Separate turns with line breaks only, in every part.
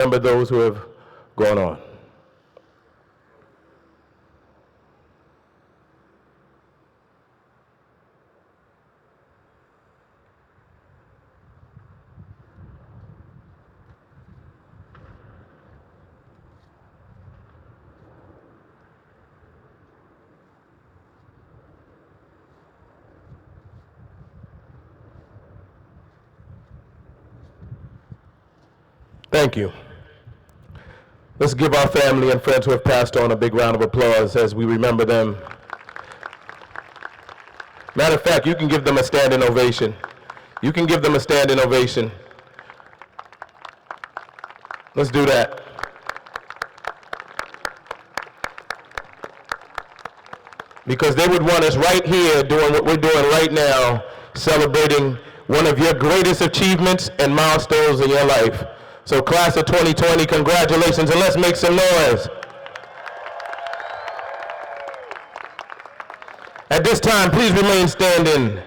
remember those who have gone on. Thank you. Let's give our family and friends who have passed on a big round of applause as we remember them. Matter of fact, you can give them a standing ovation. You can give them a standing ovation. Let's do that. Because they would want us right here doing what we're doing right now, celebrating one of your greatest achievements and milestones in your life. So class of 2020, congratulations, and let's make some noise. At this time, please remain standing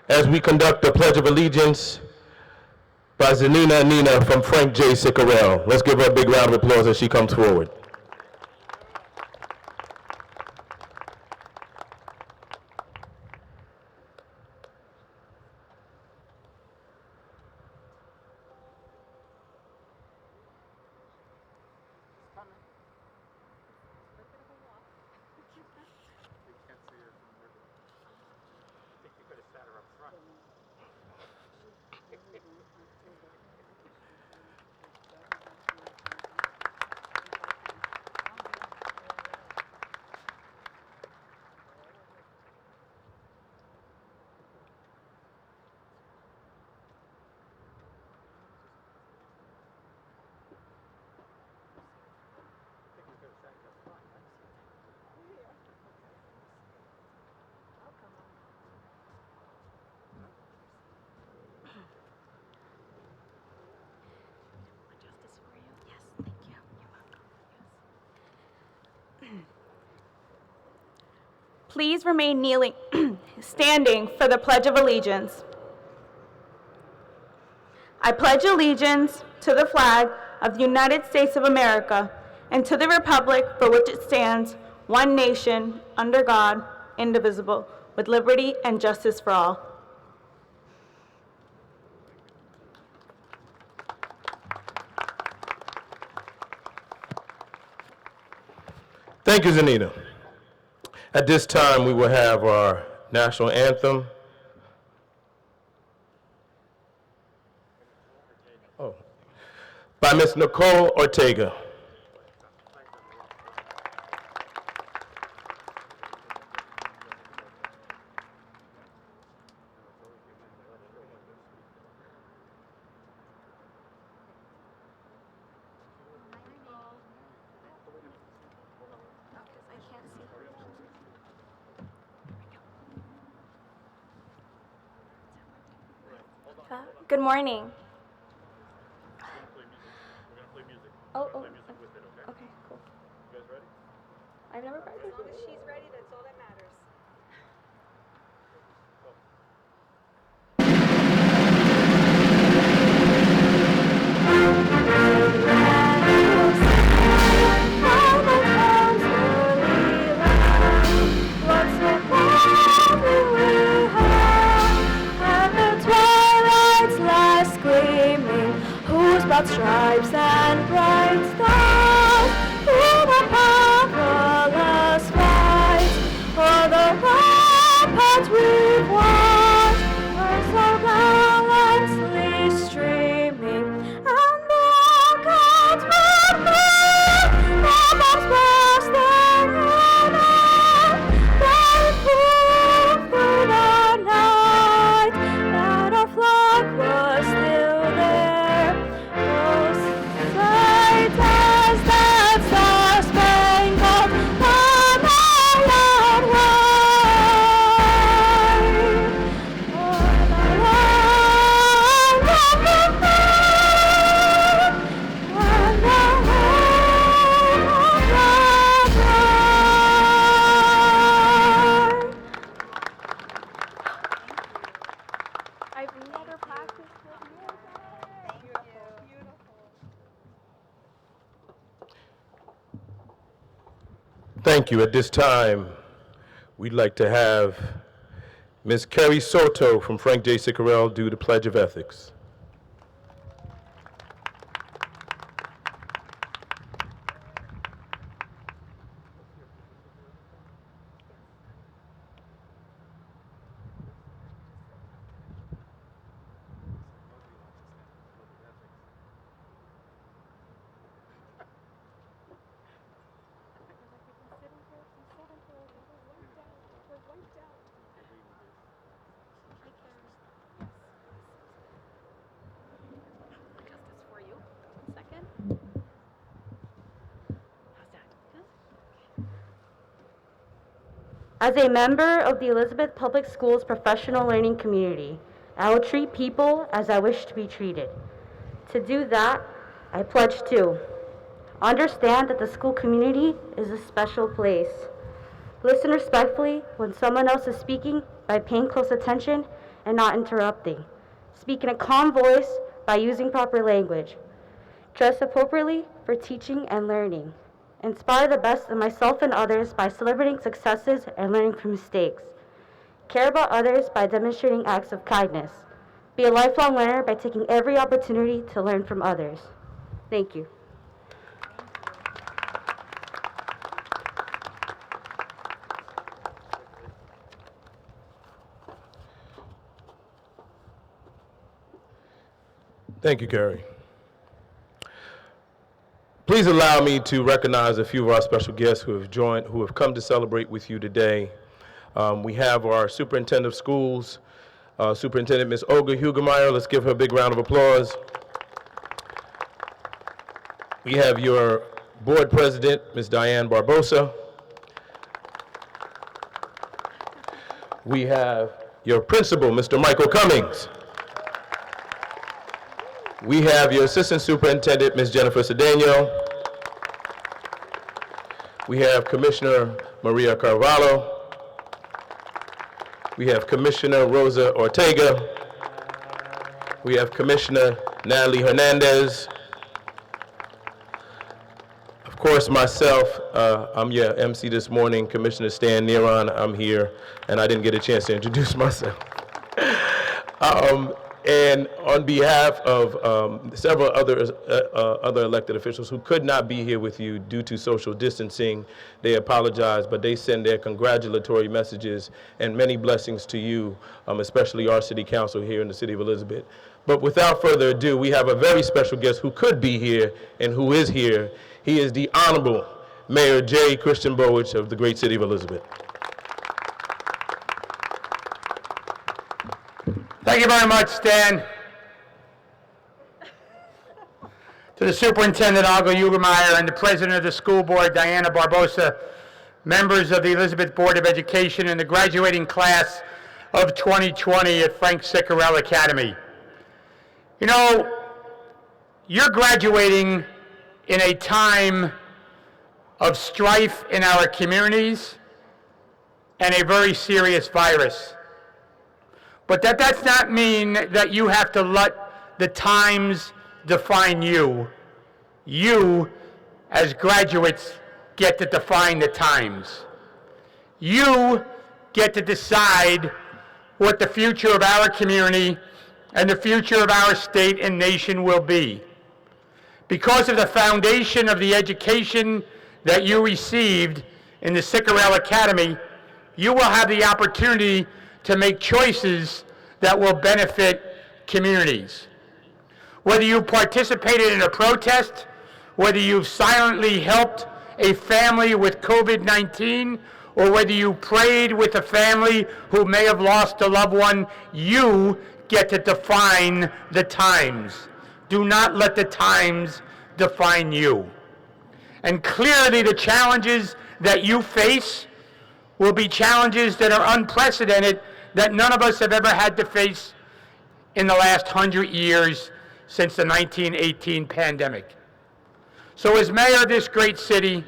as we conduct the Pledge of Allegiance by Zanina Nina from Frank J. Cicarell. Let's give her a big round of applause as she comes forward.
Please remain kneeling, standing for the Pledge of Allegiance. I pledge allegiance to the flag of the United States of America and to the republic for which it stands, one nation, under God, indivisible, with liberty and justice for all.
Thank you, Zanina. At this time, we will have our national anthem. By Ms. Nicole Ortega.
Good morning. Oh, okay, cool. You guys ready? I've never practiced.
As long as she's ready, that's all that matters.
Stripes and bright stars through the perilous fight,
Thank you. At this time, we'd like to have Ms. Kerry Soto from Frank J. Cicarell do the Pledge of Ethics.
As a member of the Elizabeth Public Schools professional learning community, I will treat people as I wish to be treated. To do that, I pledge to understand that the school community is a special place. Listen respectfully when someone else is speaking by paying close attention and not interrupting. Speak in a calm voice by using proper language. Dress appropriately for teaching and learning. Inspire the best in myself and others by celebrating successes and learning from mistakes. Care about others by demonstrating acts of kindness. Be a lifelong learner by taking every opportunity to learn from others. Thank you.
Thank you, Carrie. Please allow me to recognize a few of our special guests who have come to celebrate with you today. We have our Superintendent of Schools, Superintendent Ms. Olga Hugemeyer. Let's give her a big round of applause. We have your Board President, Ms. Diane Barbosa. We have your Principal, Mr. Michael Cummings. We have your Assistant Superintendent, Ms. Jennifer Cedeno. We have Commissioner Maria Carvalho. We have Commissioner Rosa Ortega. We have Commissioner Natalie Hernandez. Of course, myself, I'm your MC this morning, Commissioner Stan Neron. I'm here, and I didn't get a chance to introduce myself. And on behalf of several other elected officials who could not be here with you due to social distancing, they apologize, but they send their congratulatory messages and many blessings to you, especially our city council here in the city of Elizabeth. But without further ado, we have a very special guest who could be here and who is here. He is the Honorable Mayor J. Christian Bowich of the great city of Elizabeth.
Thank you very much, Stan. To the Superintendent, Olga Hugemeyer, and the President of the School Board, Diana Barbosa, members of the Elizabeth Board of Education, and the graduating class of 2020 at Frank Cicarell Academy. You know, you're graduating in a time of strife in our communities and a very serious virus. But that does not mean that you have to let the times define you. You, as graduates, get to define the times. You get to decide what the future of our community and the future of our state and nation will be. Because of the foundation of the education that you received in the Cicarell Academy, you will have the opportunity to make choices that will benefit communities. Whether you participated in a protest, whether you've silently helped a family with COVID-19, or whether you prayed with a family who may have lost a loved one, you get to define the times. Do not let the times define you. And clearly the challenges that you face will be challenges that are unprecedented, that none of us have ever had to face in the last 100 years since the 1918 pandemic. So as mayor of this great city,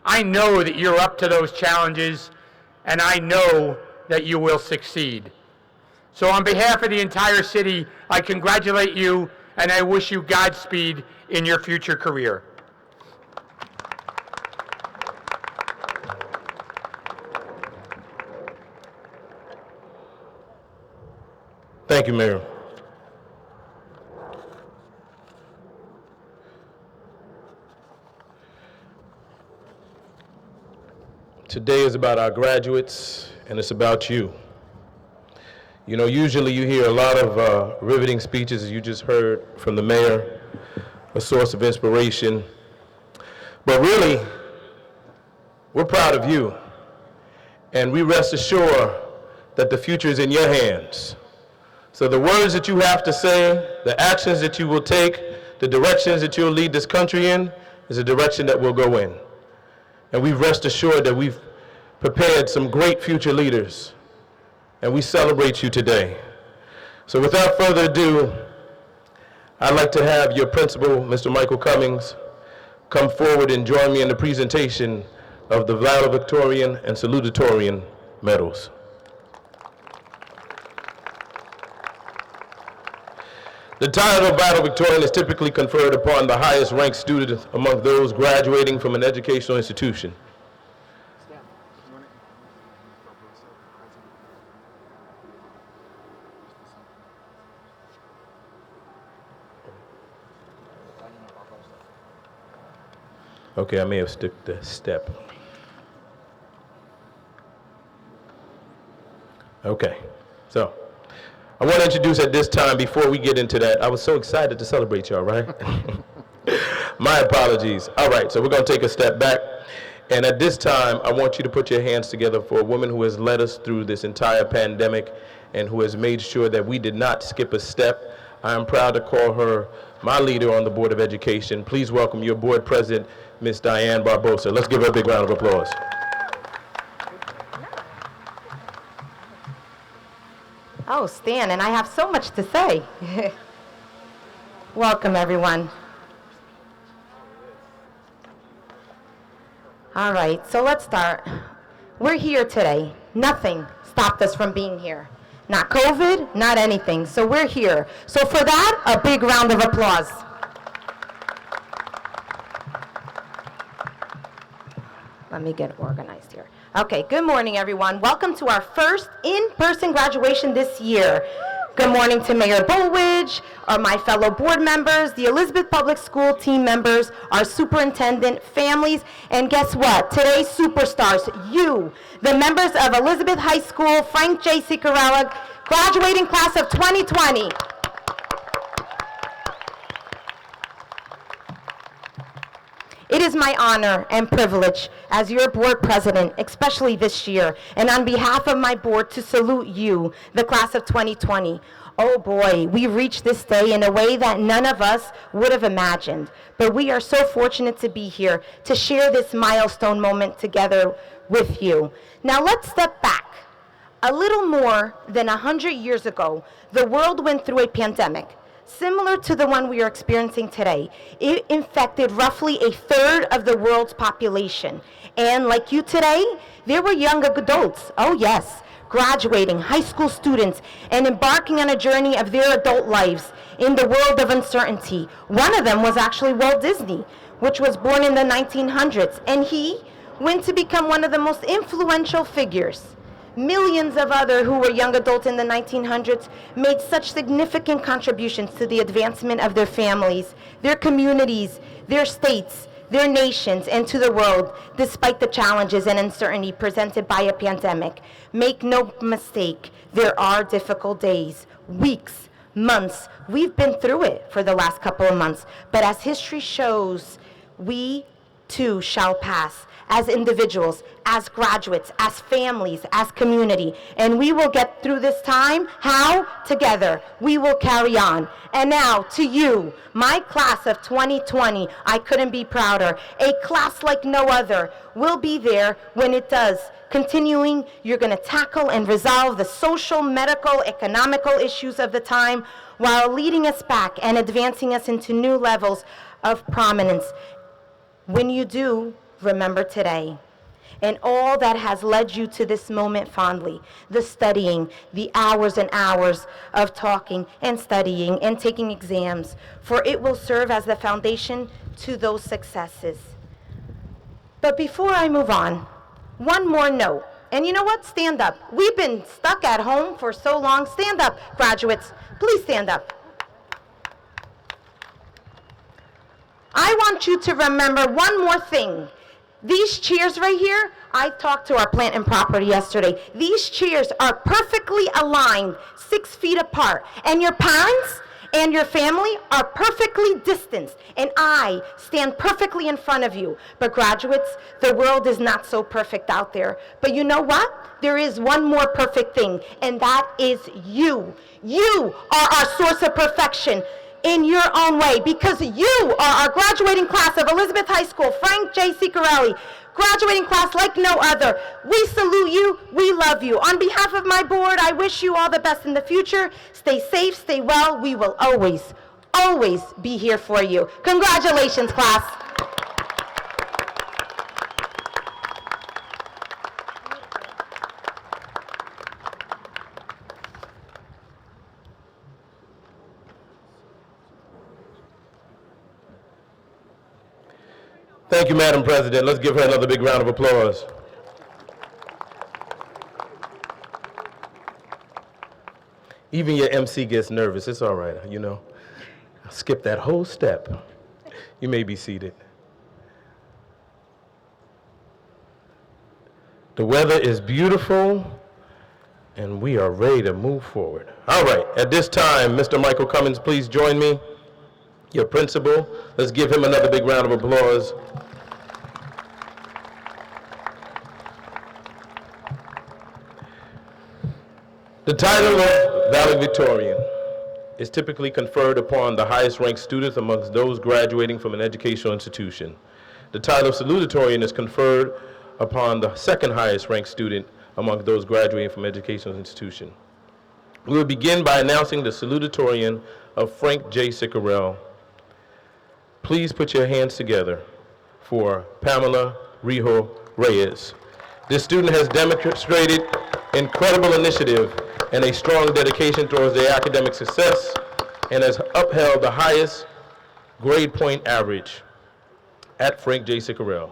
I know that you're up to those challenges, and I know that you will succeed. So on behalf of the entire city, I congratulate you, and I wish you Godspeed in your future career.
Thank you, Mayor. Today is about our graduates, and it's about you. You know, usually you hear a lot of riveting speeches, as you just heard from the mayor, a source of inspiration. But really, we're proud of you, and we rest assured that the future is in your hands. So the words that you have to say, the actions that you will take, the directions that you'll lead this country in, is a direction that we'll go in. And we rest assured that we've prepared some great future leaders, and we celebrate you today. So without further ado, I'd like to have your principal, Mr. Michael Cummings, come forward and join me in the presentation of the Valedictorian and Salutatorian medals. The title of valedictorian is typically conferred upon the highest ranked student among those graduating from an educational institution. Okay, I may have skipped the step. Okay, so I want to introduce at this time, before we get into that, I was so excited to celebrate y'all, right? My apologies. All right, so we're going to take a step back. And at this time, I want you to put your hands together for a woman who has led us through this entire pandemic and who has made sure that we did not skip a step. I am proud to call her my leader on the Board of Education. Please welcome your board president, Ms. Diane Barbosa. Let's give her a big round of applause.
Oh, Stan, and I have so much to say. Welcome, everyone. All right, so let's start. We're here today. Nothing stopped us from being here. Not COVID, not anything. So we're here. So for that, a big round of applause. Let me get organized here. Okay, good morning, everyone. Welcome to our first in-person graduation this year. Good morning to Mayor Bullwidge, my fellow board members, the Elizabeth Public School team members, our superintendent, families, and guess what? Today's superstars, you, the members of Elizabeth High School, Frank J. Cicarell, graduating class of 2020. It is my honor and privilege as your board president, especially this year, and on behalf of my board to salute you, the class of 2020. Oh boy, we reached this day in a way that none of us would have imagined, but we are so fortunate to be here to share this milestone moment together with you. Now let's step back. A little more than 100 years ago, the world went through a pandemic. Similar to the one we are experiencing today. It infected roughly a third of the world's population. And like you today, there were young adults, oh yes, graduating, high school students, and embarking on a journey of their adult lives in the world of uncertainty. One of them was actually Walt Disney, which was born in the 1900s, and he went to become one of the most influential figures. Millions of others who were young adults in the 1900s made such significant contributions to the advancement of their families, their communities, their states, their nations, and to the world, despite the challenges and uncertainty presented by a pandemic. Make no mistake, there are difficult days, weeks, months. We've been through it for the last couple of months, but as history shows, we too shall pass. As individuals, as graduates, as families, as community. And we will get through this time. How? Together. We will carry on. And now to you, my class of 2020, I couldn't be prouder. A class like no other will be there when it does. Continuing, you're going to tackle and resolve the social, medical, economical issues of the time while leading us back and advancing us into new levels of prominence. When you do, remember today and all that has led you to this moment fondly, the studying, the hours and hours of talking and studying and taking exams, for it will serve as the foundation to those successes. But before I move on, one more note, And you know what? Stand up. We've been stuck at home for so long. Stand up, graduates. Please stand up. I want you to remember one more thing. These chairs right here, I talked to our plant and property yesterday. These chairs are perfectly aligned, 6 feet apart. And your parents and your family are perfectly distanced. And I stand perfectly in front of you. But graduates, the world is not so perfect out there. But you know what? There is one more perfect thing, and that is you. You are our source of perfection in your own way, because you are our graduating class of Elizabeth High School, Frank J. Cicarell, graduating class like no other. We salute you, we love you. On behalf of my board, I wish you all the best in the future. Stay safe, stay well. We will always, always be here for you. Congratulations, class.
Thank you, Madam President. Let's give her another big round of applause. Even your MC gets nervous. It's all right, you know. Skip that whole step. You may be seated. The weather is beautiful, and we are ready to move forward. All right, at this time, Mr. Michael Cummins, please join me. Your principal. Let's give him another big round of applause. The title of valedictorian is typically conferred upon the highest ranked students amongst those graduating from an educational institution. The title of salutatorian is conferred upon the second highest ranked student among those graduating from an educational institution. We will begin by announcing the salutatorian of Frank J. Cicarell. Please put your hands together for Pamela Rijo Reyes. This student has demonstrated incredible initiative and a strong dedication towards their academic success and has upheld the highest grade point average at Frank J. Cicarell.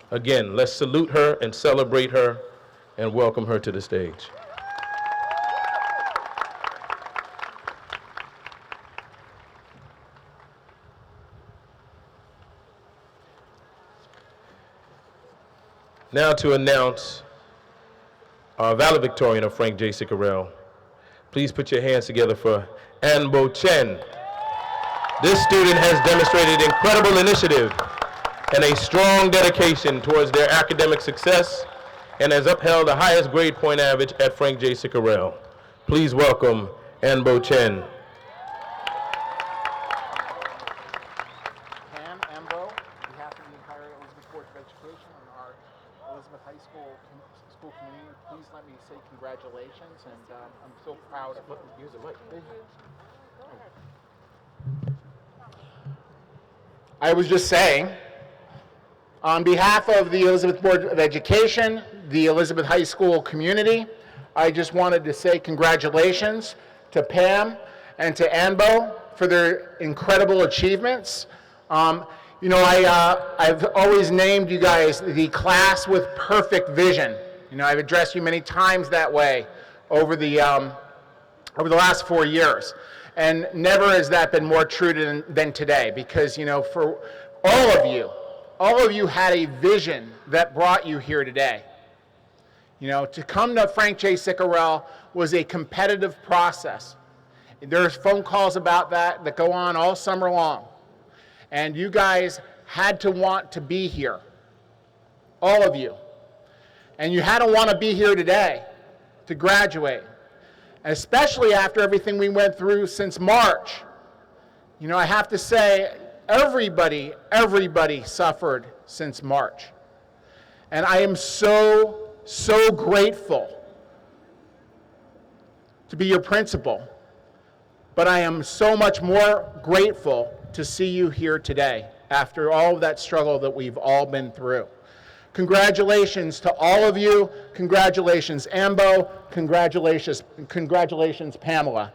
Again, let's salute her and celebrate her and welcome her to the stage. Now to announce our valedictorian of Frank J. Cicarell. Please put your hands together for Anbo Chen. This student has demonstrated incredible initiative and a strong dedication towards their academic success and has upheld the highest grade point average at Frank J. Cicarell. Please welcome Anbo Chen.
Ambo, on behalf of the entire Elizabeth Board of Education and our Elizabeth High School community, please let me say congratulations, and I'm so proud of
Use the mic.
I was just saying, on behalf of the Elizabeth Board of Education, the Elizabeth High School community, I just wanted to say congratulations to Pam and to Anbo for their incredible achievements. You know, I've always named you guys the class with perfect vision. You know, I've addressed you many times that way over the last 4 years. And never has that been more true than today, because, you know, for all of you had a vision that brought you here today. You know, to come to Frank J. Cicarell was a competitive process. There's phone calls about that go on all summer long. And you guys had to want to be here, all of you. And you had to want to be here today to graduate. And especially after everything we went through since March. You know, I have to say, everybody suffered since March. And I am so grateful to be your principal. But I am so much more grateful to see you here today after all of that struggle that we've all been through. Congratulations to all of you. Congratulations, Ambo. Congratulations, Pamela.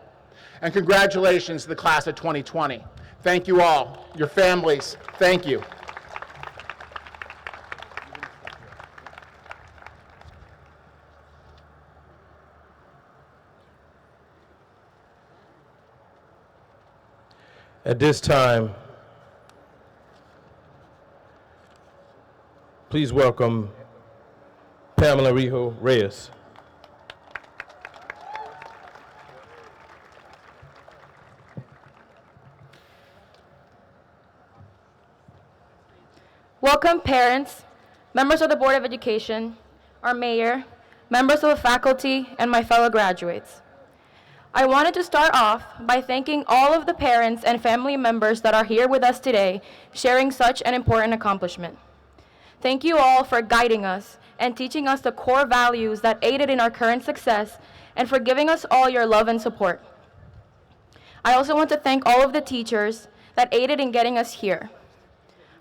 And congratulations to the class of 2020. Thank you all. Your families, thank you.
At this time, please welcome Pamela Rijo Reyes.
Welcome parents, members of the Board of Education, our mayor, members of the faculty, and my fellow graduates. I wanted to start off by thanking all of the parents and family members that are here with us today, sharing such an important accomplishment. Thank you all for guiding us and teaching us the core values that aided in our current success, and for giving us all your love and support. I also want to thank all of the teachers that aided in getting us here,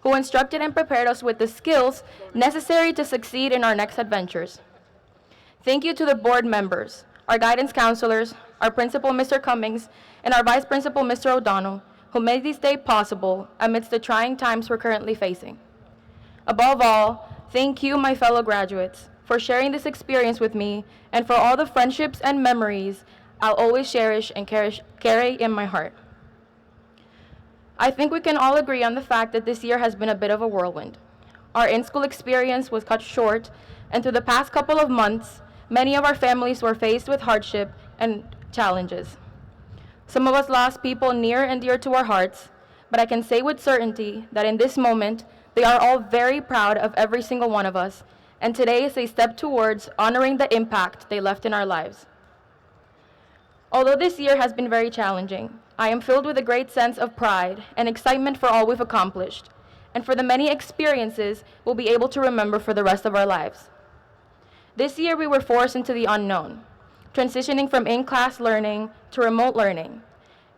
who instructed and prepared us with the skills necessary to succeed in our next adventures. Thank you to the board members, our guidance counselors, our principal, Mr. Cummings, and our vice principal, Mr. O'Donnell, who made this day possible amidst the trying times we're currently facing. Above all, thank you, my fellow graduates, for sharing this experience with me and for all the friendships and memories I'll always cherish and carry in my heart. I think we can all agree on the fact that this year has been a bit of a whirlwind. Our in-school experience was cut short, and through the past couple of months, many of our families were faced with hardship and challenges. Some of us lost people near and dear to our hearts, but I can say with certainty that in this moment, they are all very proud of every single one of us, and today is a step towards honoring the impact they left in our lives. Although this year has been very challenging, I am filled with a great sense of pride and excitement for all we've accomplished, and for the many experiences we'll be able to remember for the rest of our lives. This year we were forced into the unknown, transitioning from in-class learning to remote learning.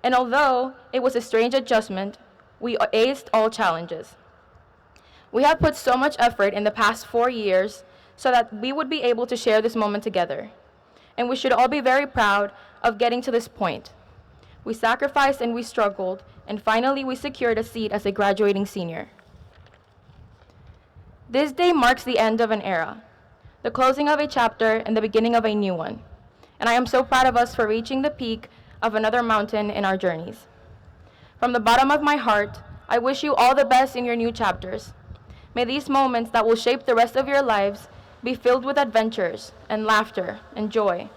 And although it was a strange adjustment, we aced all challenges. We have put so much effort in the past 4 years so that we would be able to share this moment together. And we should all be very proud of getting to this point. We sacrificed and we struggled, and finally we secured a seat as a graduating senior. This day marks the end of an era, the closing of a chapter and the beginning of a new one. And I am so proud of us for reaching the peak of another mountain in our journeys. From the bottom of my heart, I wish you all the best in your new chapters. May these moments that will shape the rest of your lives be filled with adventures and laughter and joy.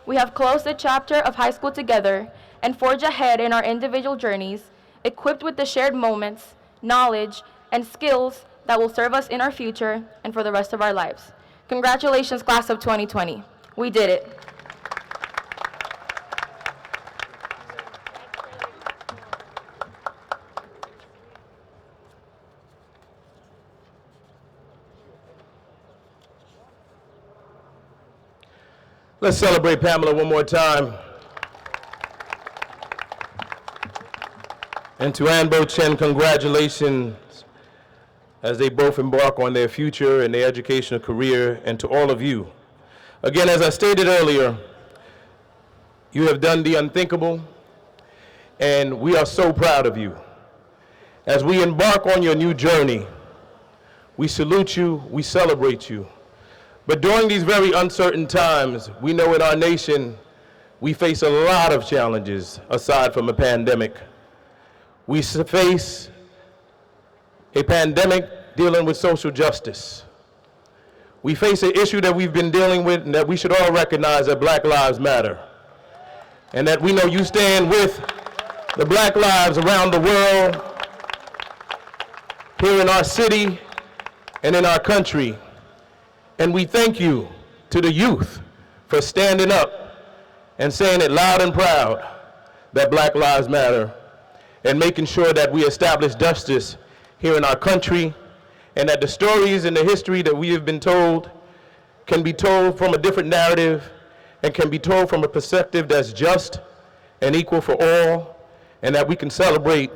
We have closed the chapter of high school together and forge ahead in our individual journeys, equipped with the shared moments, knowledge, and skills that will serve us in our future and for the rest of our lives. Congratulations, class of 2020. We did it.
Let's celebrate Pamela one more time. And to Ann Bo Chen, congratulations as they both embark on their future and their educational career, and to all of you. Again, as I stated earlier, you have done the unthinkable, and we are so proud of you. As we embark on your new journey, we salute you, we celebrate you. But during these very uncertain times, we know in our nation, we face a lot of challenges aside from a pandemic. We face a pandemic dealing with social justice. We face an issue that we've been dealing with and that we should all recognize, that Black Lives Matter. And that we know you stand with the Black lives around the world, here in our city and in our country. And we thank you to the youth for standing up and saying it loud and proud that Black Lives Matter, and making sure that we establish justice here in our country, and that the stories and the history that we have been told can be told from a different narrative and can be told from a perspective that's just and equal for all, and that we can celebrate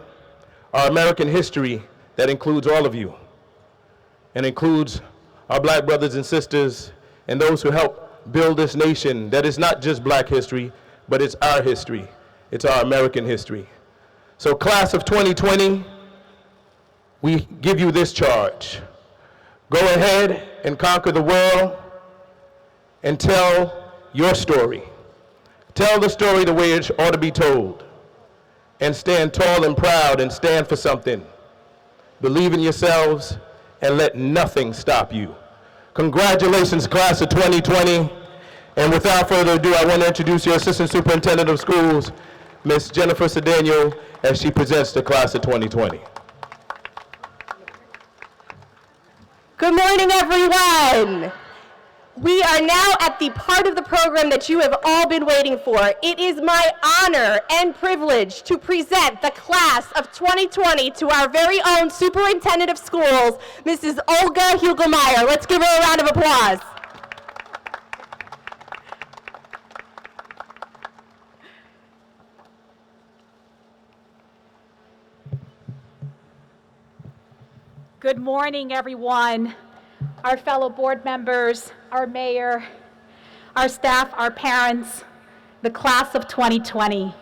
our American history that includes all of you and includes our Black brothers and sisters and those who help build this nation that is not just Black history, but it's our history. It's our American history. So class of 2020, we give you this charge. Go ahead and conquer the world and tell your story. Tell the story the way it ought to be told. and stand tall and proud and stand for something. Believe in yourselves and let nothing stop you. Congratulations, class of 2020. And without further ado, I want to introduce your Assistant Superintendent of Schools, Ms. Jennifer Cedeno, as she presents the class of 2020.
Good morning, everyone. We are now at the part of the program that you have all been waiting for. It is my honor and privilege to present the class of 2020 to our very own Superintendent of Schools, Mrs. Olga Hugelmeyer. Let's give her a round of applause.
Good morning, everyone. Our fellow board members, our mayor, our staff, our parents, the class of 2020.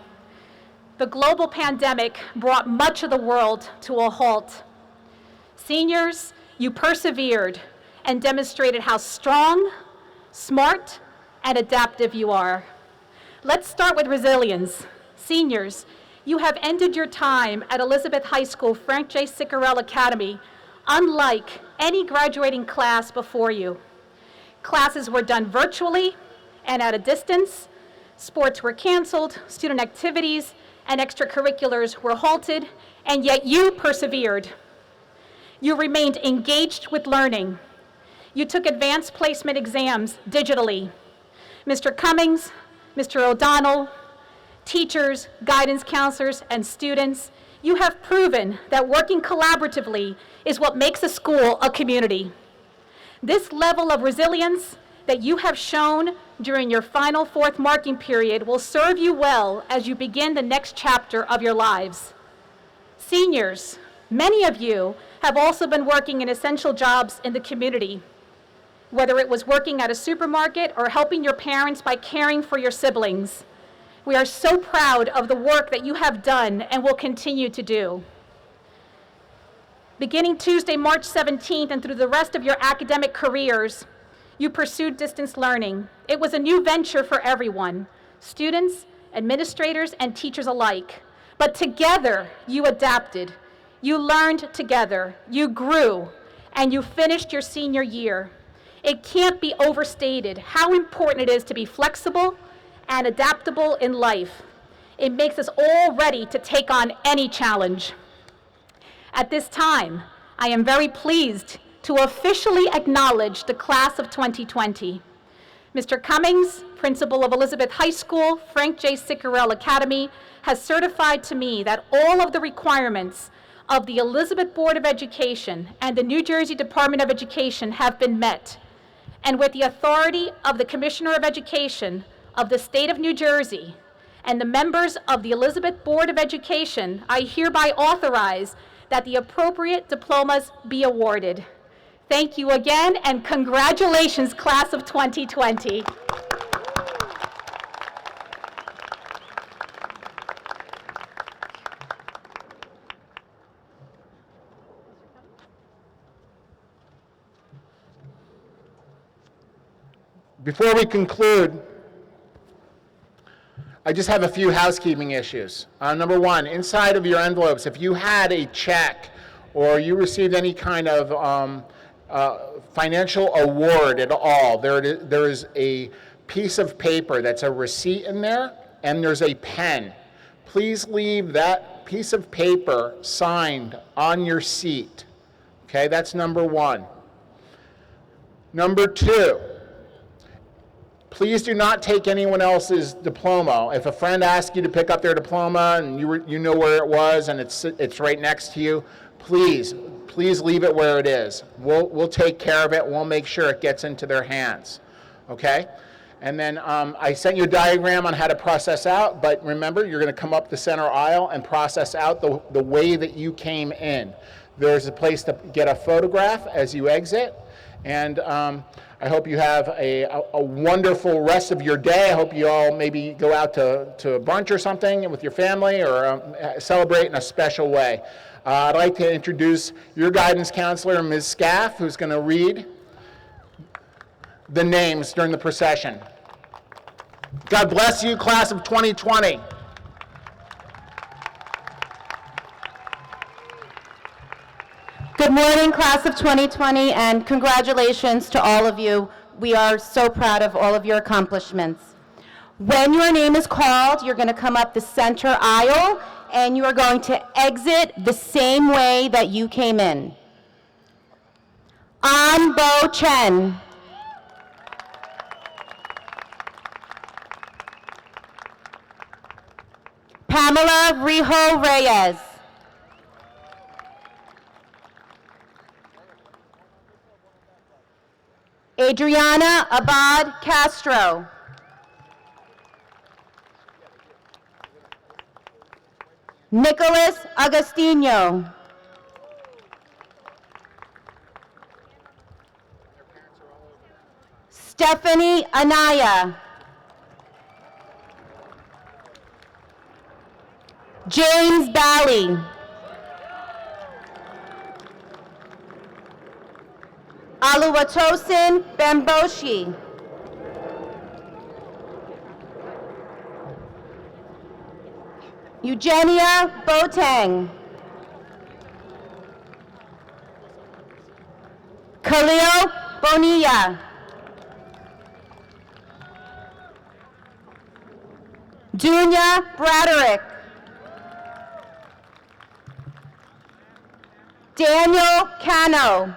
The global pandemic brought much of the world to a halt. Seniors, you persevered and demonstrated how strong, smart, and adaptive you are. Let's start with resilience. Seniors, you have ended your time at Elizabeth High School Frank J. Cicarell Academy unlike any graduating class before you. Classes were done virtually and at a distance. Sports were canceled, student activities and extracurriculars were halted, and yet you persevered. You remained engaged with learning. You took advanced placement exams digitally. Mr. Cummings, Mr. O'Donnell, teachers, guidance counselors, and students, you have proven that working collaboratively is what makes a school a community. This level of resilience that you have shown during your final fourth marking period will serve you well as you begin the next chapter of your lives. Seniors, many of you have also been working in essential jobs in the community, whether it was working at a supermarket or helping your parents by caring for your siblings. We are so proud of the work that you have done and will continue to do. Beginning Tuesday, March 17th, and through the rest of your academic careers, you pursued distance learning. It was a new venture for everyone, students, administrators, and teachers alike. But together, you adapted. You learned together, you grew, and you finished your senior year. It can't be overstated how important it is to be flexible and adaptable in life. It makes us all ready to take on any challenge. At this time, I am very pleased to officially acknowledge the class of 2020. Mr. Cummings, principal of Elizabeth High School, Frank J. Cicarell Academy, has certified to me that all of the requirements of the Elizabeth Board of Education and the New Jersey Department of Education have been met. And with the authority of the Commissioner of Education of the state of New Jersey and the members of the Elizabeth Board of Education, I hereby authorize that the appropriate diplomas be awarded. Thank you again, and congratulations, class of 2020.
Before we conclude, I just have a few housekeeping issues. Number one, inside of your envelopes, if you had a check or you received any kind of financial award at all, there is a piece of paper that's a receipt in there, and there's a pen. Please leave that piece of paper signed on your seat. Okay, that's number one. Number two, please do not take anyone else's diploma. If a friend asks you to pick up their diploma and you know where it was and it's right next to you, please leave it where it is. We'll take care of it. We'll make sure it gets into their hands. Okay? And then I sent you a diagram on how to process out, but remember, you're going to come up the center aisle and process out the way that you came in. There's a place to get a photograph as you exit, and I hope you have a wonderful rest of your day. I hope you all maybe go out to brunch or something with your family, or celebrate in a special way. I'd like to introduce your guidance counselor, Ms. Scaff, who's going to read the names during the procession. God bless you, class of 2020.
Good morning, class of 2020, and congratulations to all of you. We are so proud of all of your accomplishments. When your name is called, you're going to come up the center aisle, and you are going to exit the same way that you came in. An Bo Chen. Pamela Rijo Reyes. Adriana Abad Castro. Nicholas Agostino. Stephanie Anaya. James Bally. Aluwatosin Bamboshi. Eugenia Boateng. Khalil Bonilla. Dunya Braderick. Daniel Cano.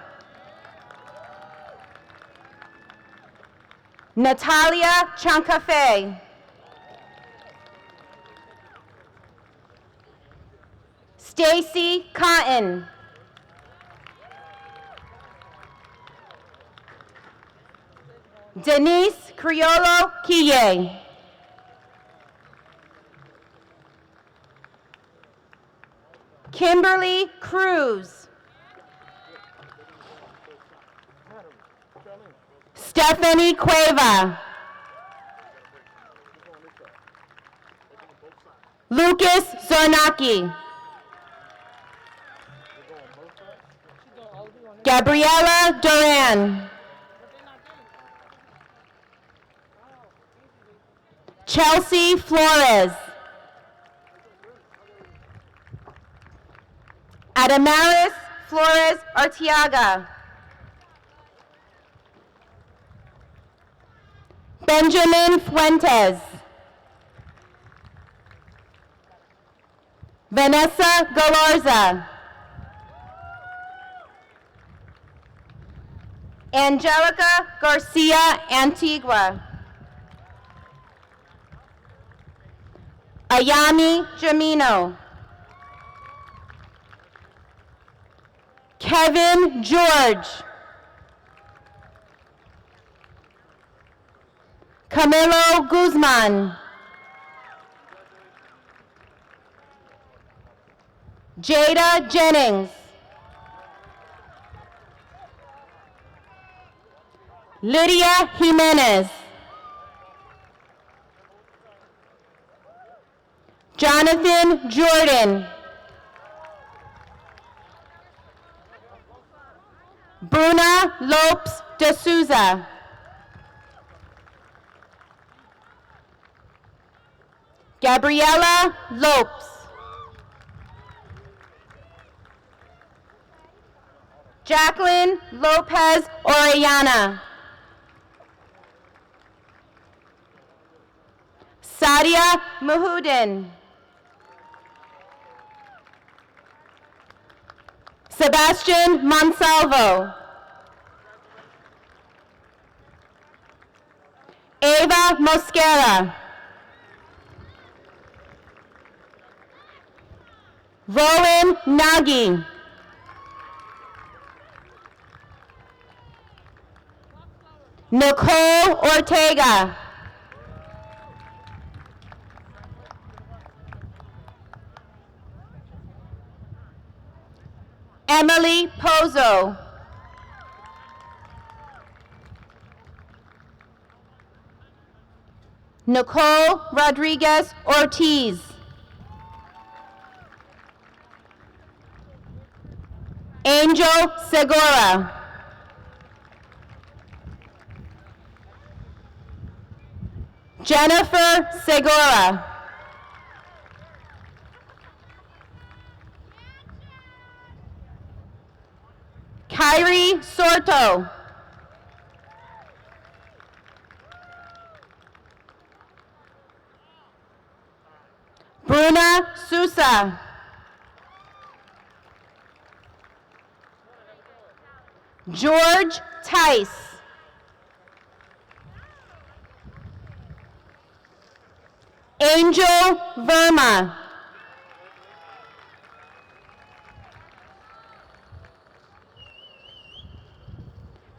Natalia Chancafe. Stacy Cotton. Denise Criollo Quille. Kimberly Cruz. Stephanie Cueva. Lucas Zornaki. Gabriela Duran. Chelsea Flores. Adamaris Flores Artiaga. Benjamin Fuentes. Vanessa Galarza. Angelica Garcia Antigua. Ayami Jamino. Kevin George. Camilo Guzman. Jada Jennings. Lydia Jimenez. Jonathan Jordan. Bruna Lopes de Souza. Gabriela Lopes. Jacqueline Lopez Orellana. Sadia Mahudin. Sebastian Monsalvo. Eva Mosquera. Rowan Nagy. Nicole Ortega. Emily Pozo. Nicole Rodriguez Ortiz. Angel Segura. Jennifer Segura.
Kyrie Sorto. Bruna Sousa. George Tice. Angel Verma.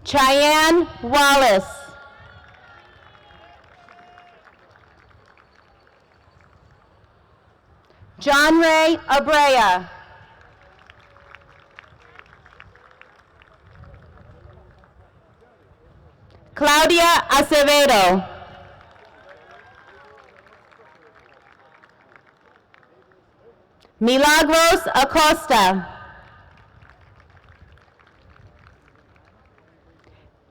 Cheyenne Wallace. John Ray Abrea. Claudia Acevedo. Milagros Acosta.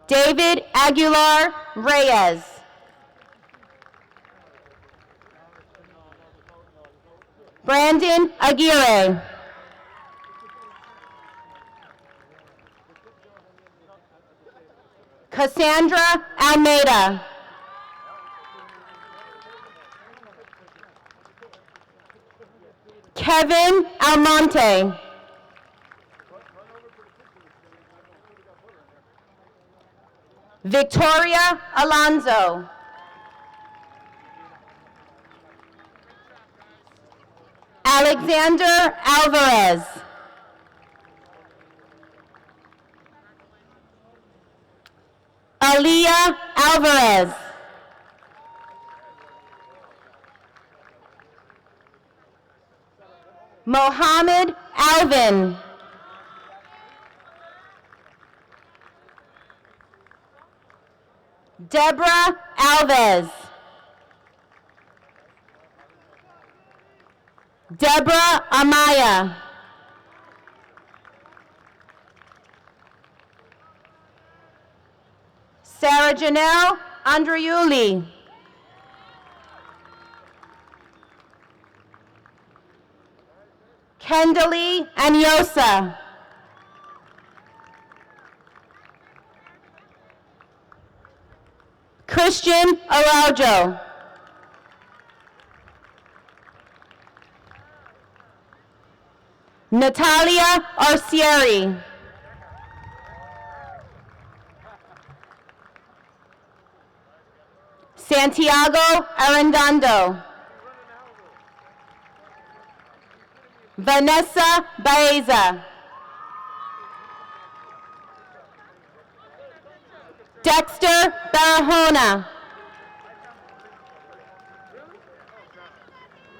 David Aguilar Reyes. Brandon Aguirre. Cassandra Almeida. Kevin Almonte. Victoria Alonso. Alexander Alvarez. Aaliyah Alvarez. Mohammed Alvin. Deborah Alves. Deborah Amaya. Sarah Janelle Andriuli. Kendali Anyosa. Christian Araujo. Natalia Arcieri. Santiago Arredondo. Vanessa Baeza. Dexter Barahona.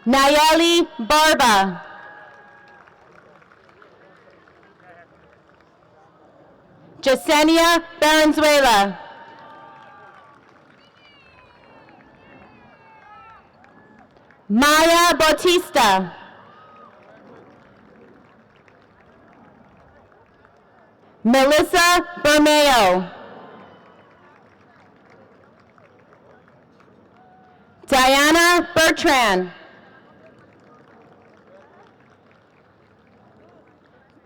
Nayeli Barba. Jasenia Valenzuela. Maya Bautista. Melissa Bermeo. Diana Bertrand.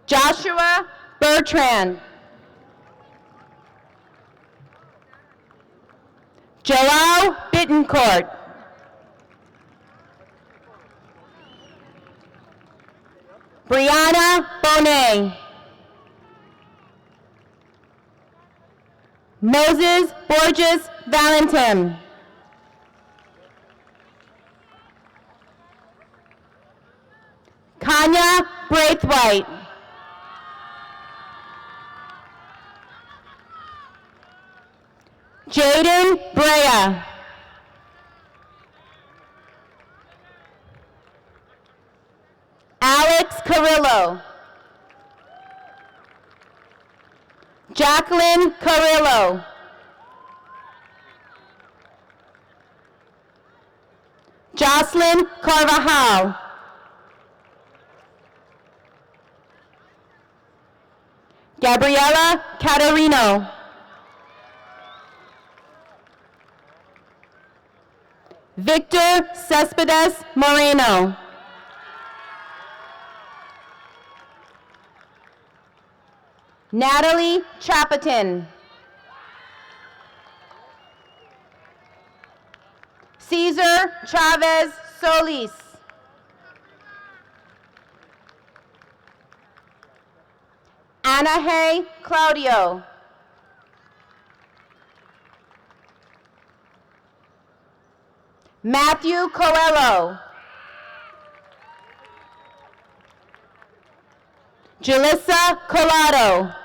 Joshua Bertrand. Joao Bittencourt. Brianna Bonet. Moses Borges Valentin. Kanya Braithwaite. Jaden Brea. Alex Carrillo. Jacqueline Carrillo. Jocelyn Carvajal. Gabriela Catarino. Victor Cespedes Moreno.
Natalie Chapatin. Cesar Chavez Solis. Anahe Claudio. Matthew Coelho. Julissa Collado.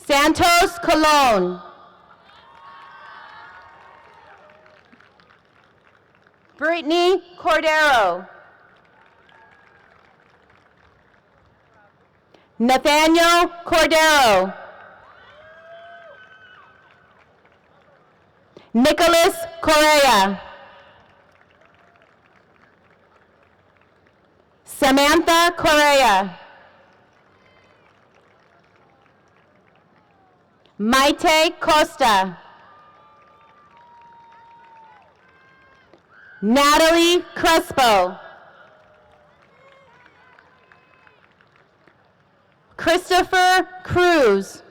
Santos Colon. Brittany Cordero. Nathaniel Cordero. Nicholas Correa. Samantha Correa. Maite Costa. Natalie Crespo. Christopher Cruz.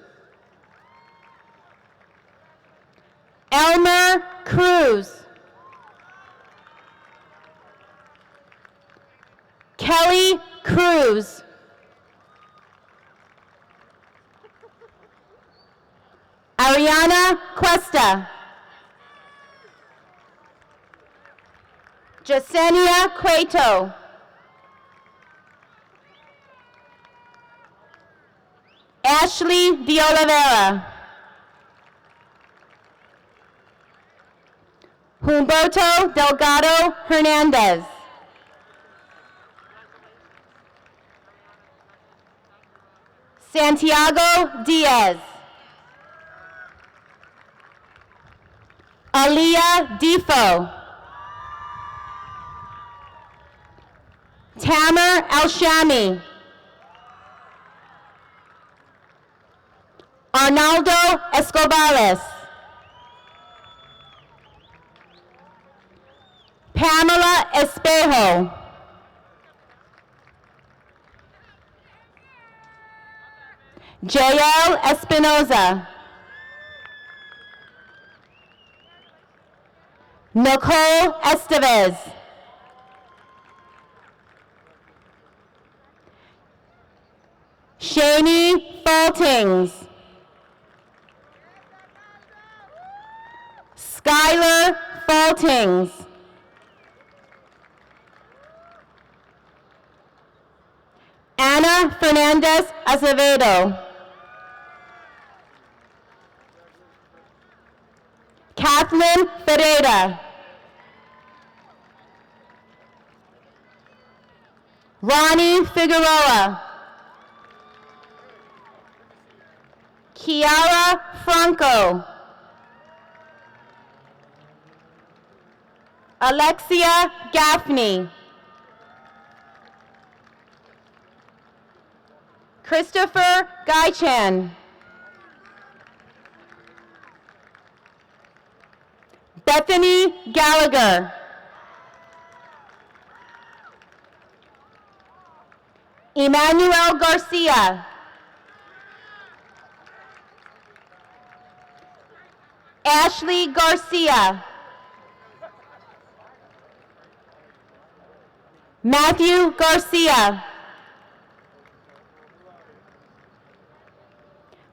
Elmer Cruz. Kelly Cruz. Ariana Cuesta. Jasenia Cueto. Ashley De Oliveira. Humberto Delgado Hernandez. Santiago Diaz. Aaliyah Defo. Tamer Alshami. Arnaldo Escobares. Pamela Espejo. Jael Espinoza. Nicole Estevez. Shani Faltings. Skylar Faltings. Ana Fernandez Azevedo. Kathleen Ferreira. Ronnie Figueroa. Kiara Franco. Alexia Gaffney. Christopher Gaichan. Bethany Gallagher. Emmanuel Garcia. Ashley Garcia. Matthew Garcia.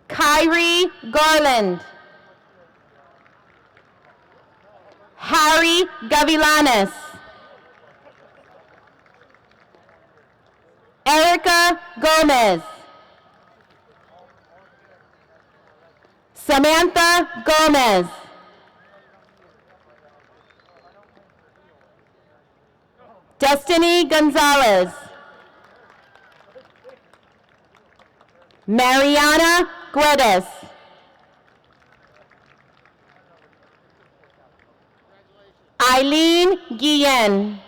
Kyrie Garland. Harry Gavilanes. Erica Gomez. Samantha Gomez. Destiny Gonzalez. Mariana Guedes. Eileen Guillen.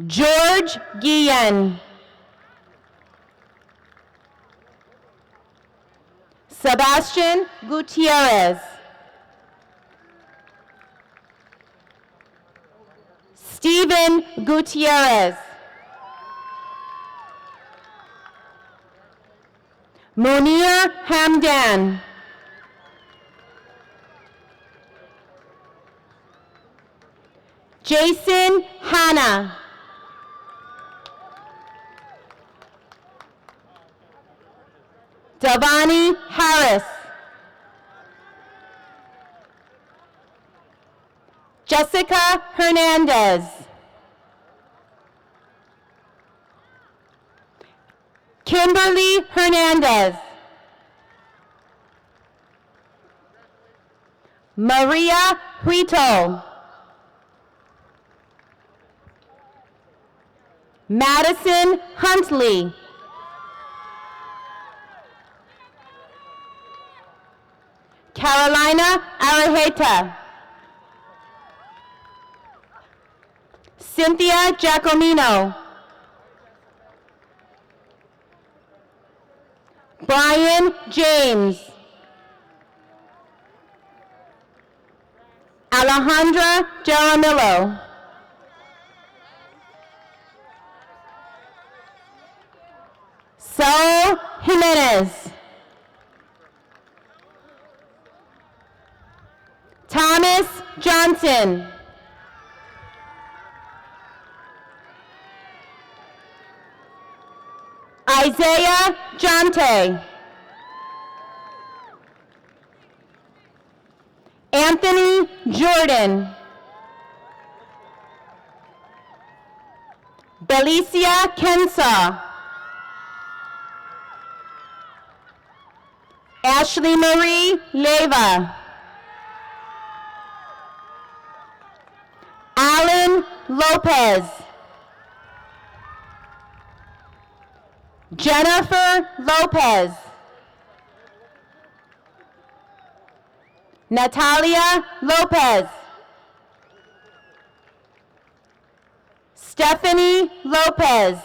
George Guillen. Sebastian Gutierrez. Steven Gutierrez. Munir Hamdan. Jason Hanna. Davani Harris. Jessica Hernandez. Kimberly Hernandez. Maria Huito. Madison Huntley. Carolina Arajeta. Cynthia Giacomino. Brian James. Alejandra Jaramillo. Saul Jimenez. Thomas Johnson. Isaiah Jonte. Anthony Jordan. Belicia Kensaw. Ashley Marie Leva. Alan Lopez. Jennifer Lopez. Natalia Lopez. Stephanie Lopez.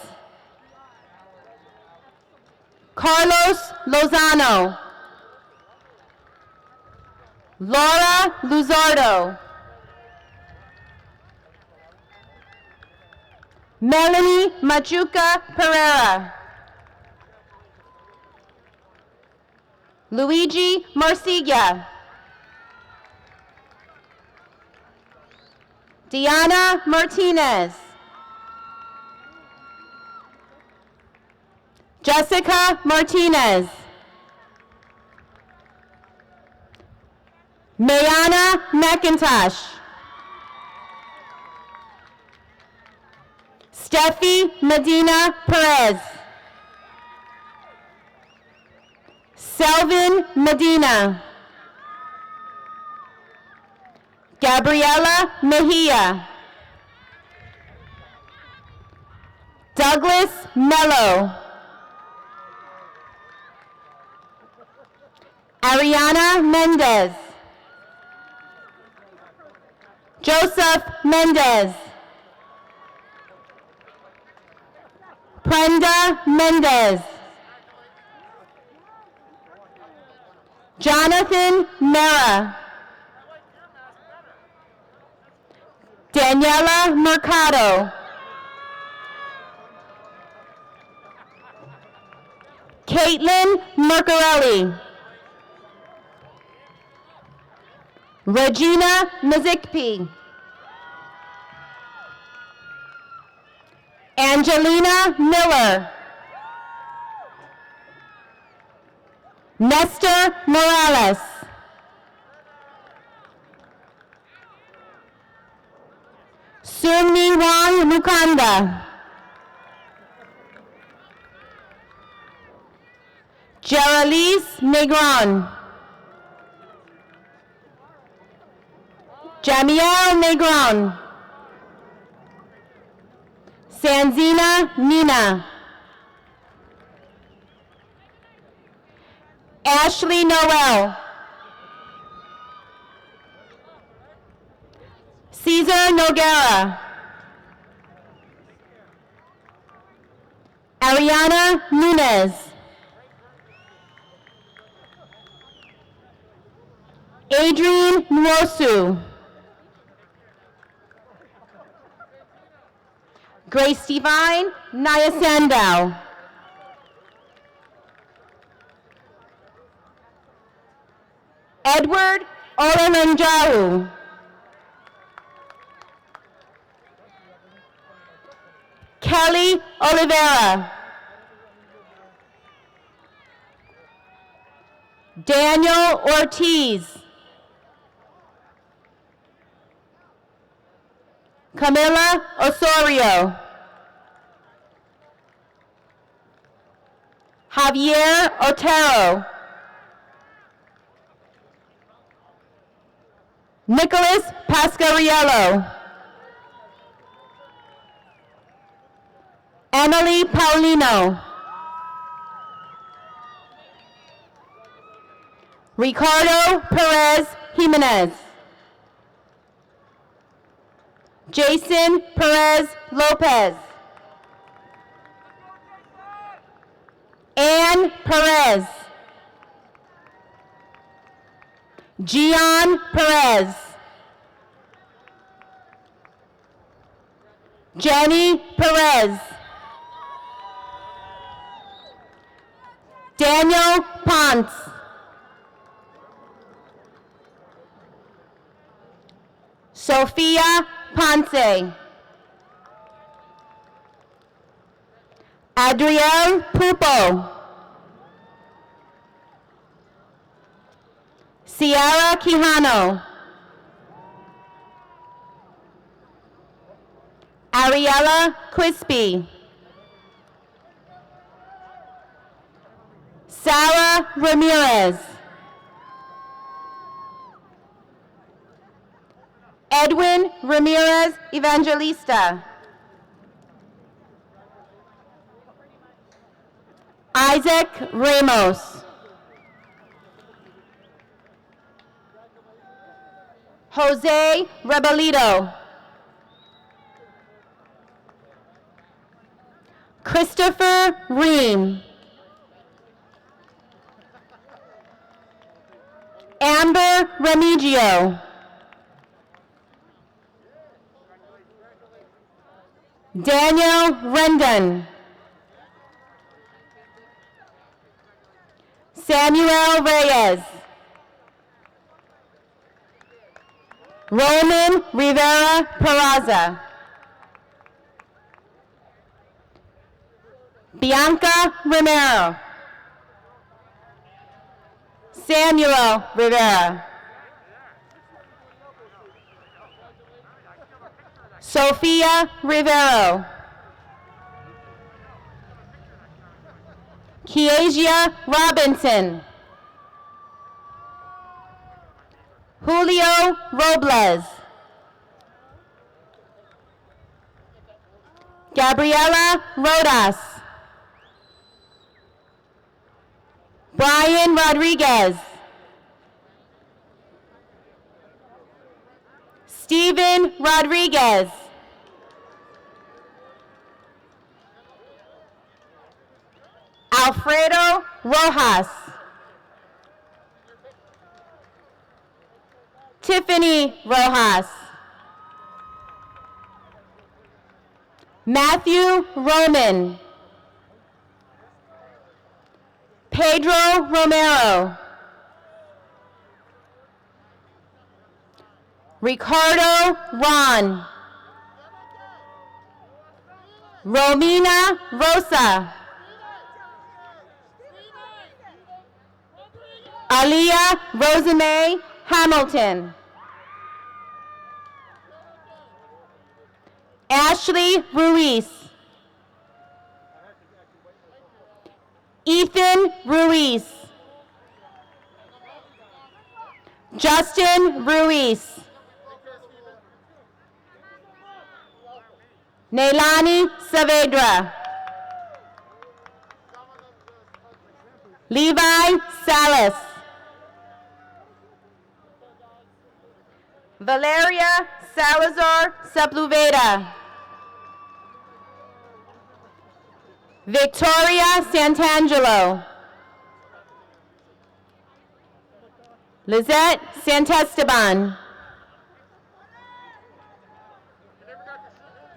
Carlos Lozano. Laura Luzardo. Melanie Machuca Pereira. Luigi Marsiglia. Diana Martinez. Jessica Martinez. Mayana McIntosh. Steffi Medina Perez. Selvin Medina. Gabriela Mejia. Douglas Mello. Ariana Mendez. Joseph Mendez. Brenda Mendez. Jonathan Mera. Daniela Mercado. Caitlin Mercarelli. Regina Mazikpi. Angelina Miller. Nestor Morales. Sumi Wang Mukanda. Geralise Negron. Jamiel Negron. Sanzina Nina. Ashley Noel. Cesar Noguera. Ariana Nunez. Adrian Nwosu. Grace Divine Nyasandow. Edward Olamanjaru. Kelly Oliveira. Daniel Ortiz. Camila Osorio. Javier Otero. Nicholas Pascariello. Emily Paulino. Ricardo Perez Jimenez. Jason Perez Lopez. Ann Perez. Gian Perez. Jenny Perez. Daniel Ponce. Sofia Ponce. Adriel Pupo. Sierra Quijano. Ariella Quispy. Sarah Ramirez. Edwin Ramirez Evangelista. Isaac Ramos. Jose Rebelito. Christopher Ream. Amber Remigio. Daniel Rendon. Samuel Reyes. Roman Rivera Peraza. Bianca Romero. Samuel Rivera. Sophia Rivero. Kiasia Robinson. Julio Robles. Gabriela Rodas. Brian Rodriguez. Steven Rodriguez. Alfredo Rojas. Tiffany Rojas. Matthew Roman. Pedro Romero. Ricardo Ron. Romina Rosa. Aliyah Rosamay Hamilton. Ashley Ruiz. Ethan Ruiz. Justin Ruiz. Neilani Saavedra. Levi Salas. Valeria Salazar Sepulveda. Victoria Santangelo. Lizette Santesteban.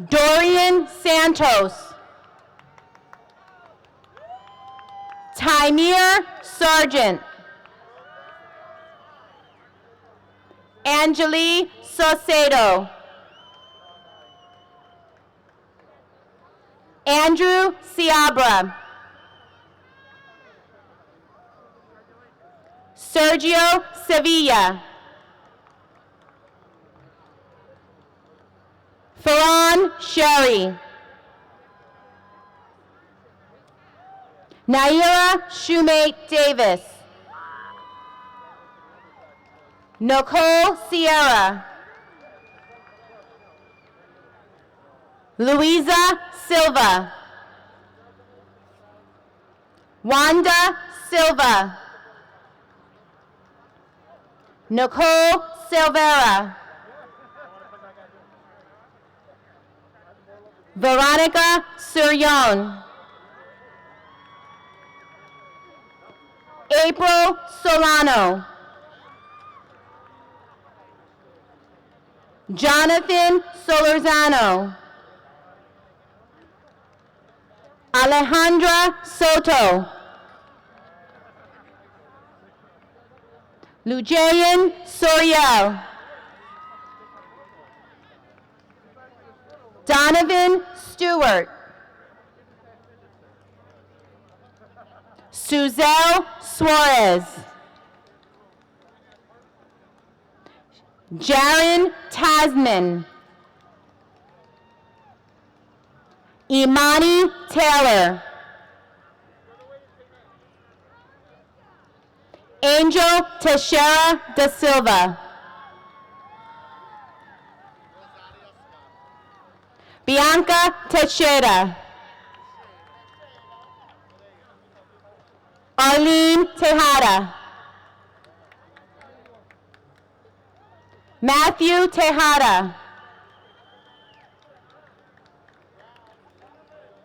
Dorian Santos. Tymir Sargent. Angeli Saucedo. Andrew Ciabra. Sergio Sevilla. Farhan Sherry. Naira Shumate Davis. Nicole Sierra. Louisa Silva. Wanda Silva. Nicole Silvera. Veronica Surion. April Solano. Jonathan Solorzano. Alejandra Soto. Lujayan Soriel. Donovan Stewart. Suzelle Suarez. Jaron Tasman. Imani Taylor. Angel Teixeira da Silva. Bianca Teixeira. Arlene Tejada. Matthew Tejada.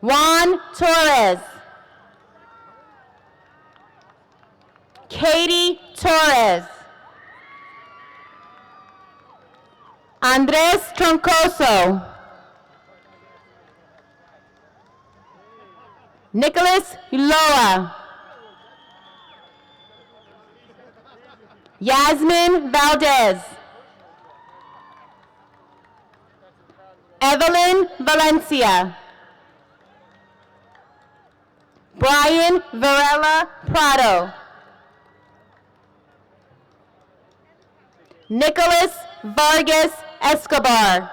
Juan Torres. Katie Torres. Andres Troncoso. Nicholas Ulloa. Yasmin Valdez. Evelyn Valencia. Brian Varela Prado. Nicholas Vargas Escobar.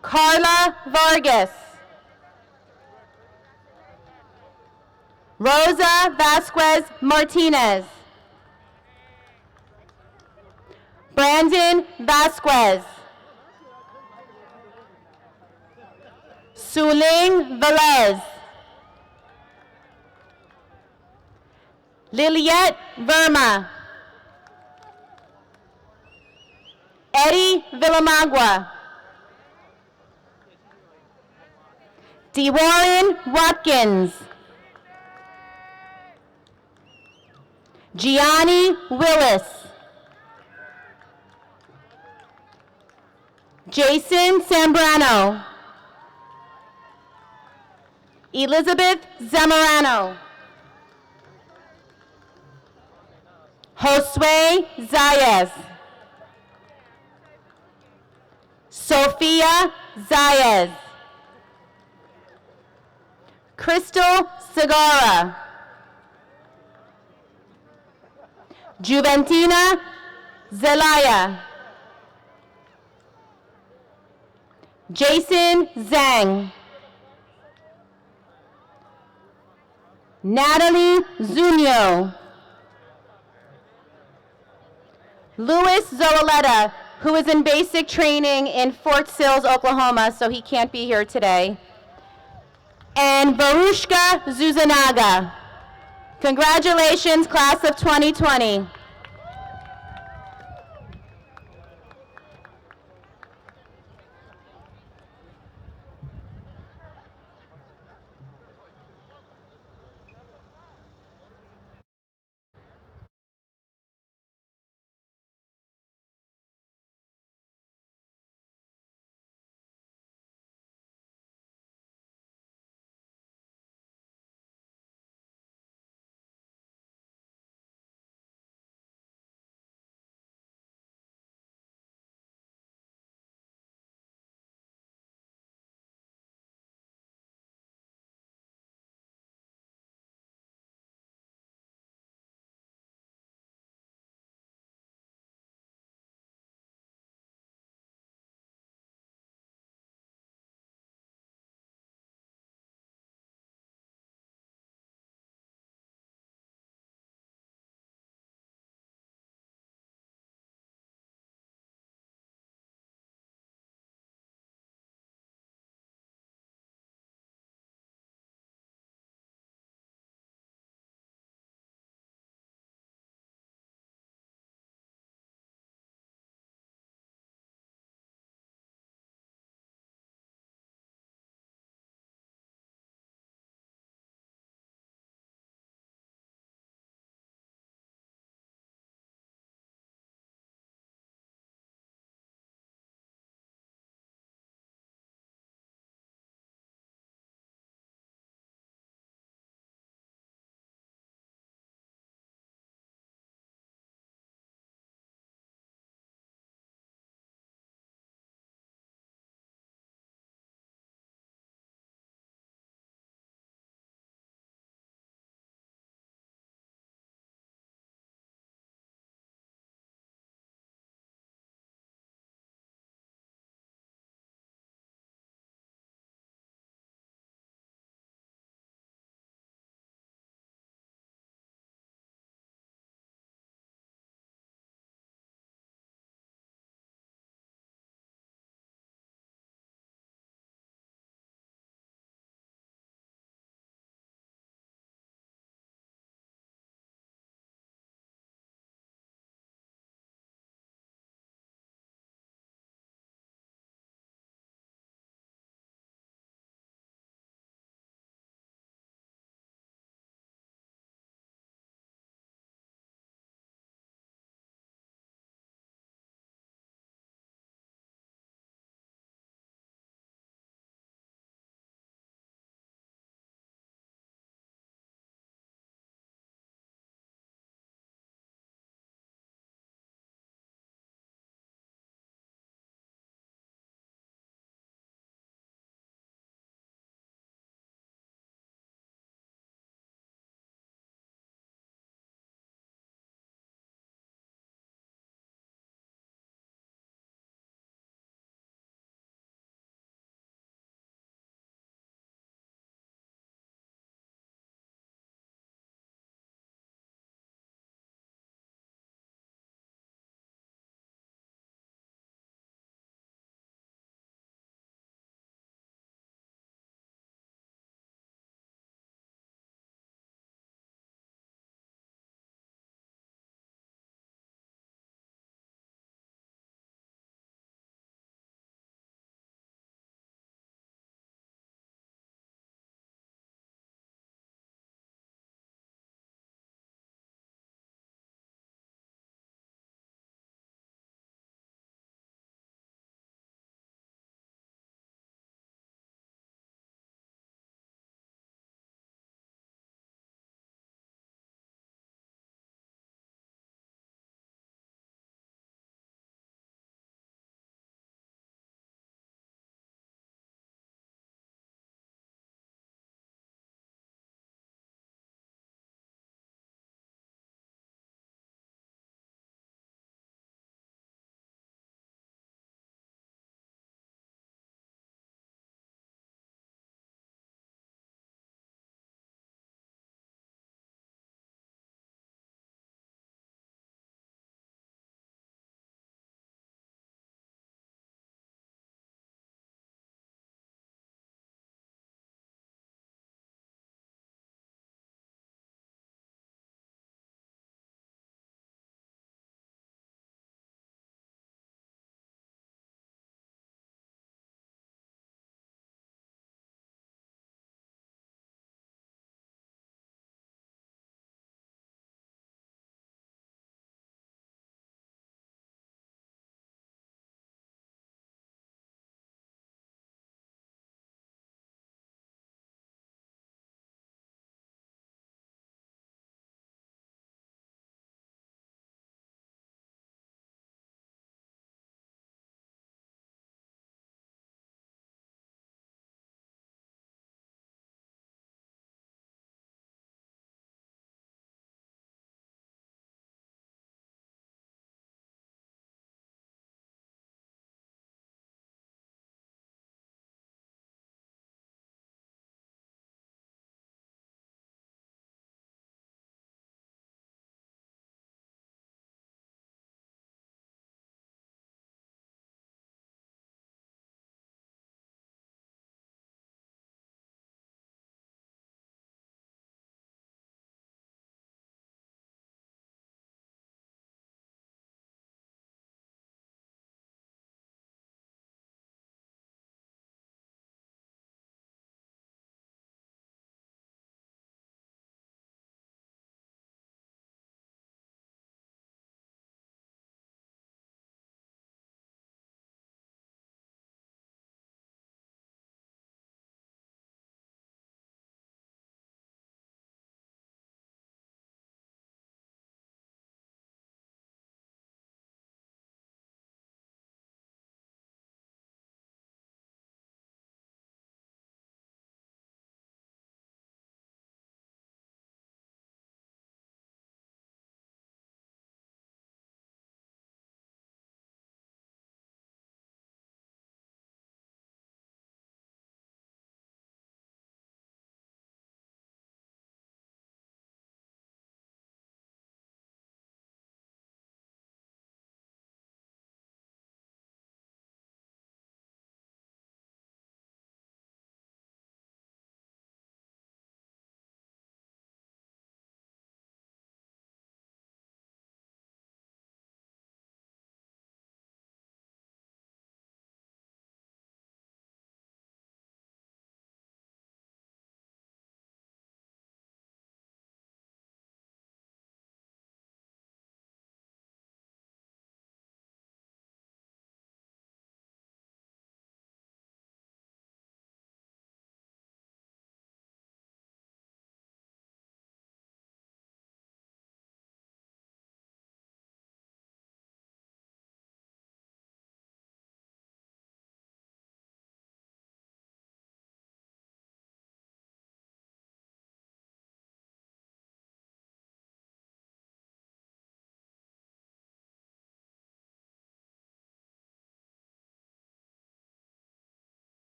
Carla Vargas. Rosa Vasquez Martinez. Brandon Vasquez. Suling Velez. Liliette Verma. Eddie Villamagua. DeWarren Watkins. Gianni Willis. Jason Zambrano. Elizabeth Zamorano. Josue Zayas. Sophia Zayas. Crystal Segura. Juventina Zelaya. Jason Zhang. Natalie Zunio. Louis Zoaleta, who is in basic training in Fort Sills, Oklahoma, so he can't be here today. And Barushka Zuzanaga. Congratulations, class of 2020.